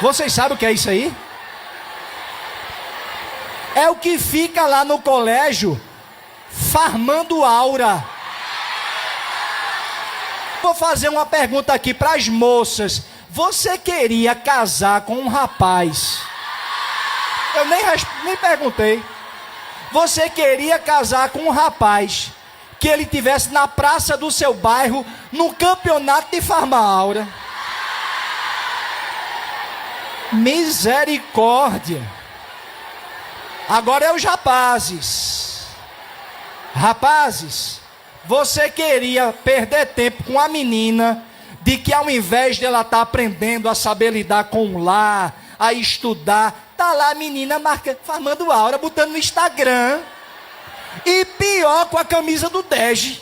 Vocês sabem o que é isso aí? É o que fica lá no colégio farmando aura. Vou fazer uma pergunta aqui para as moças. Você queria casar com um rapaz? Eu nem perguntei. Você queria casar com um rapaz que ele tivesse na praça do seu bairro no campeonato de farmar aura? Misericórdia. Agora é os rapazes. Rapazes, você queria perder tempo com a menina de que ao invés de ela estar aprendendo a saber lidar com o lar, a estudar, tá lá a menina farmando aura, botando no Instagram. E pior, com a camisa do Dege.